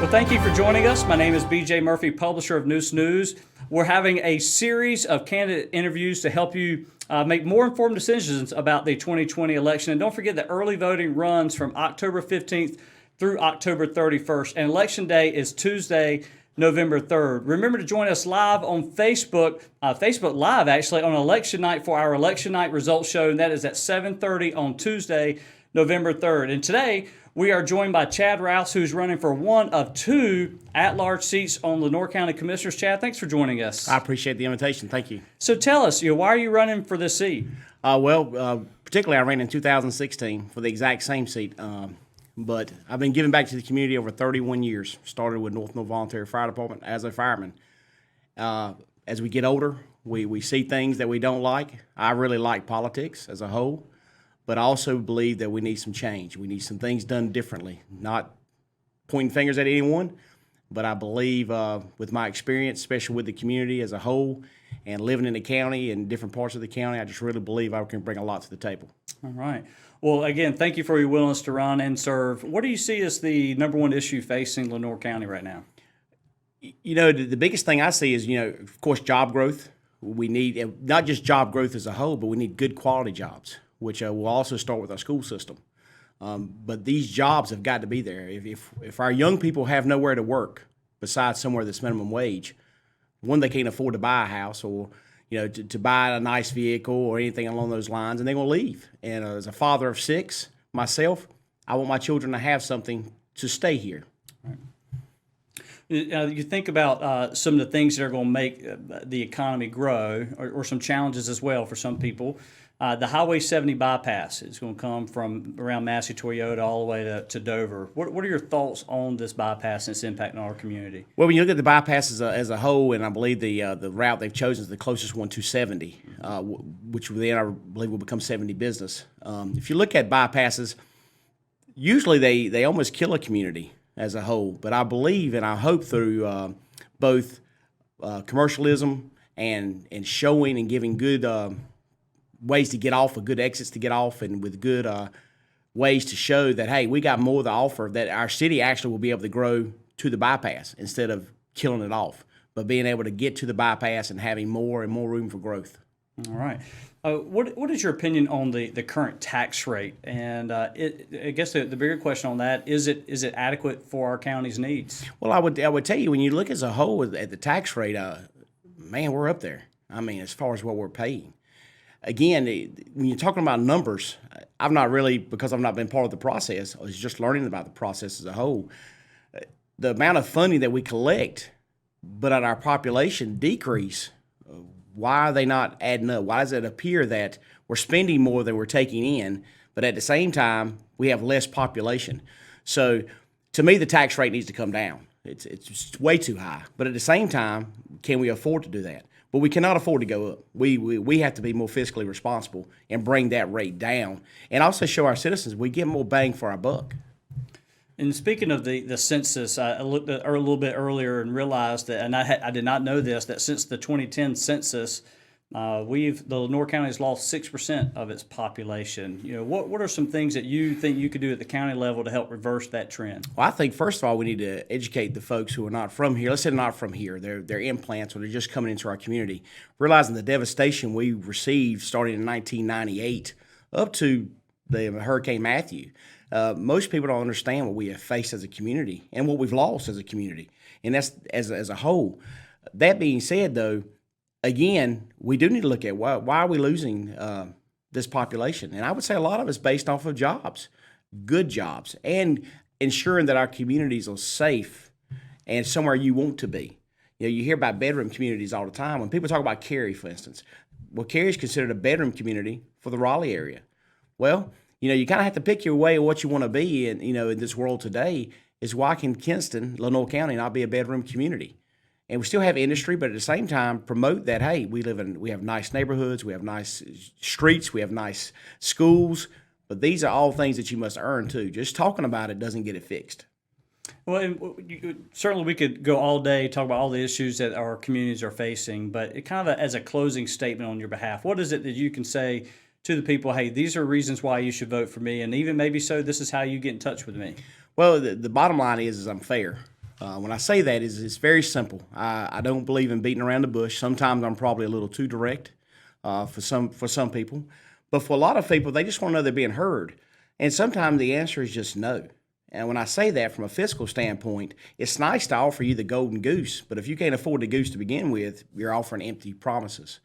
Well, thank you for joining us. My name is BJ Murphy, publisher of Neuse. We're having a series of candidate interviews to help you make more informed decisions about the 2020 election. And don't forget that early voting runs from October 15th through October 31st. And Election Day is Tuesday, November 3rd. Remember to join us live on Facebook, Facebook Live actually, on election night for our election night results show. And that is at 7:30 on Tuesday, November 3rd. And today, we are joined by Chad Rouse, who's running for one of two at-large seats on Lenoir County Commissioners. Chad, thanks for joining us. I appreciate the invitation. Thank you. So tell us, why are you running for this seat? Particularly I ran in 2016 for the exact same seat. But I've been giving back to the community over 31 years. Started with North Mill Voluntary Fire Department as a fireman. As we get older, we see things that we don't like. I really like politics as a whole, but I also believe that we need some change. We need some things done differently, not pointing fingers at anyone, but I believe with my experience, especially with the community as a whole and living in the county and different parts of the county, I just really believe I can bring a lot to the table. All right. Well, again, thank you for your willingness to run and serve. What do you see as the number one issue facing Lenoir County right now? The biggest thing I see is, of course, job growth. We need not just job growth as a whole, but we need good quality jobs, which will also start with our school system. But these jobs have got to be there. If our young people have nowhere to work besides somewhere that's minimum wage, one, they can't afford to buy a house or to buy a nice vehicle or anything along those lines, and they're going to leave. And as a father of 6 myself, I want my children to have something to stay here. Right. You think about some of the things that are going to make the economy grow, or some challenges as well for some people. The Highway 70 bypass is going to come from around Massey Toyota all the way to Dover. What are your thoughts on this bypass and its impact on our community? Well, when you look at the bypass as a whole, and I believe the route they've chosen is the closest one to 70, which then I believe will become 70 business. If you look at bypasses, usually they almost kill a community as a whole. But I believe and I hope through both commercialism and showing and giving good ways to get off, or good exits to get off, and with good ways to show that, hey, we got more to offer, that our city actually will be able to grow to the bypass instead of killing it off, but being able to get to the bypass and having more and more room for growth. All right. What is your opinion on the current tax rate? And I guess the bigger question on that, is it adequate for our county's needs? Well, I would tell you, when you look as a whole at the tax rate, man, we're up there. I mean, as far as what we're paying. Again, when you're talking about numbers, I've not really, because I've not been part of the process, I was just learning about the process as a whole. The amount of funding that we collect, but at our population decrease, why are they not adding up? Why does it appear that we're spending more than we're taking in, but at the same time, we have less population? So to me, the tax rate needs to come down. It's way too high. But at the same time, can we afford to do that? But we cannot afford to go up. We have to be more fiscally responsible and bring that rate down, and also show our citizens we get more bang for our buck. And speaking of the census, I looked at a little bit earlier and realized that, and I did not know this, that since the 2010 census, the Lenoir County has lost 6% of its population. What are some things that you think you could do at the county level to help reverse that trend? Well, I think first of all we need to educate the folks who are not from here. Let's say not from here; they're implants or they're just coming into our community, realizing the devastation we received starting in 1998 up to the Hurricane Matthew. Most people don't understand what we have faced as a community and what we've lost as a community, and that's as a whole. That being said, though, again, we do need to look at why are we losing this population, and I would say a lot of it's based off of jobs, good jobs, and ensuring that our communities are safe and somewhere you want to be. You hear about bedroom communities all the time. When people talk about Cary, for instance, well, Cary is considered a bedroom community for the Raleigh area. Well, you kind of have to pick your way of what you want to be in this world today. Is why can Kinston, Lenoir County, not be a bedroom community? And we still have industry, but at the same time promote that, hey, we have nice neighborhoods, we have nice streets, we have nice schools, but these are all things that you must earn too. Just talking about it doesn't get it fixed. Well, certainly we could go all day, talk about all the issues that our communities are facing, but it kind of as a closing statement on your behalf, what is it that you can say to the people, hey, these are reasons why you should vote for me, and even maybe so this is how you get in touch with me? Well, the bottom line is I'm fair. When I say that, it's very simple. I don't believe in beating around the bush. Sometimes I'm probably a little too direct for some people. But for a lot of people, they just want to know they're being heard. And sometimes the answer is just no. And when I say that from a fiscal standpoint, it's nice to offer you the golden goose. But if you can't afford the goose to begin with, you're offering empty promises.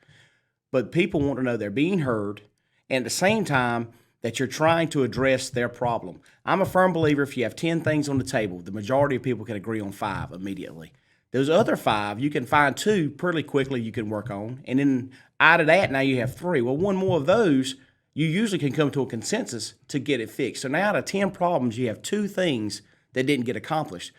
But people want to know they're being heard, and at the same time that you're trying to address their problem. I'm a firm believer if you have 10 things on the table, the majority of people can agree on 5 immediately. Those other 5, you can find 2 pretty quickly you can work on. And then out of that, now you have 3. Well, one more of those, you usually can come to a consensus to get it fixed. So now out of 10 problems, you have 2 things that didn't get accomplished.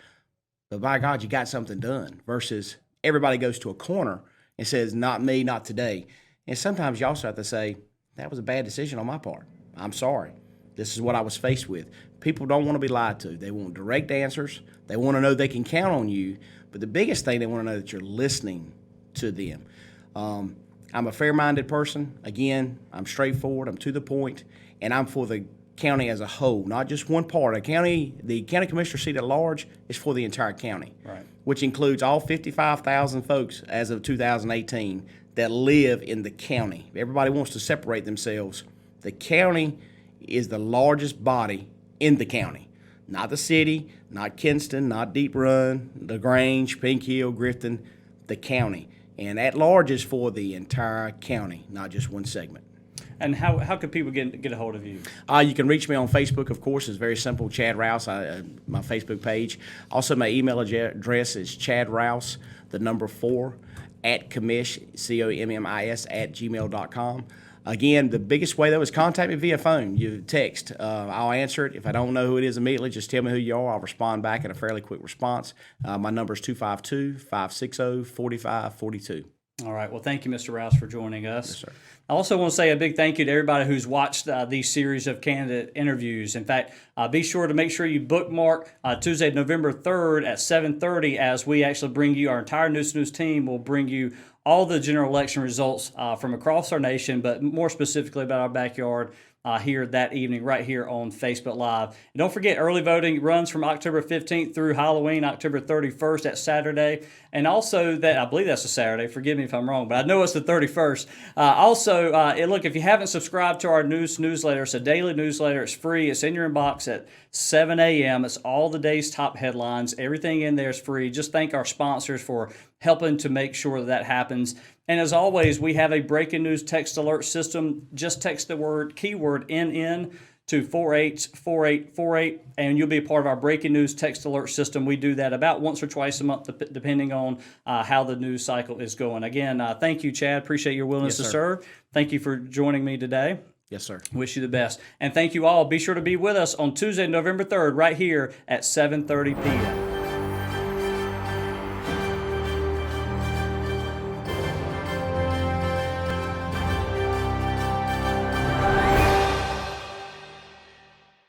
But by God, you got something done versus everybody goes to a corner and says, not me, not today. And sometimes you also have to say, that was a bad decision on my part. I'm sorry. This is what I was faced with. People don't want to be lied to. They want direct answers. They want to know they can count on you. But the biggest thing, they want to know that you're listening to them. I'm a fair-minded person. Again, I'm straightforward. I'm to the point. And I'm for the county as a whole, not just one part. The county commissioner seat at large is for the entire county, right, which includes all 55,000 folks as of 2018 that live in the county. Everybody wants to separate themselves. The county is the largest body in the county, not the city, not Kinston, not Deep Run, LaGrange, Pink Hill, Grifton, the county. And at large is for the entire county, not just one segment. And how can people get a hold of you? You can reach me on Facebook, of course. It's very simple, Chad Rouse, my Facebook page. Also, my email address is chadrouse, 4, @commish, COMMIS, @gmail.com. Again, the biggest way, though, is contact me via phone. You text. I'll answer it. If I don't know who it is immediately, just tell me who you are. I'll respond back in a fairly quick response. My number is 252-560-4542. All right. Well, thank you, Mr. Rouse, for joining us. Yes, sir. I also want to say a big thank you to everybody who's watched these series of candidate interviews. In fact, be sure to make sure you bookmark Tuesday, November 3rd at 7:30 as we actually bring you, our entire Neuse team will bring you all the general election results from across our nation, but more specifically about our backyard here that evening right here on Facebook Live. And don't forget, early voting runs from October 15th through Halloween, October 31st, that Saturday. And also, that I believe that's a Saturday. Forgive me if I'm wrong, but I know it's the 31st. Look, if you haven't subscribed to our newsletter, it's a daily newsletter. It's free. It's in your inbox at 7 a.m. It's all the day's top headlines. Everything in there is free. Just thank our sponsors for helping to make sure that happens. And as always, we have a breaking news text alert system. Just text the keyword NN to 484848, and you'll be a part of our breaking news text alert system. We do that about once or twice a month, depending on how the news cycle is going. Again, thank you, Chad. Appreciate your willingness to serve. Thank you for joining me today. Yes, sir. Wish you the best. And thank you all. Be sure to be with us on Tuesday, November 3rd, right here at 7:30 p.m.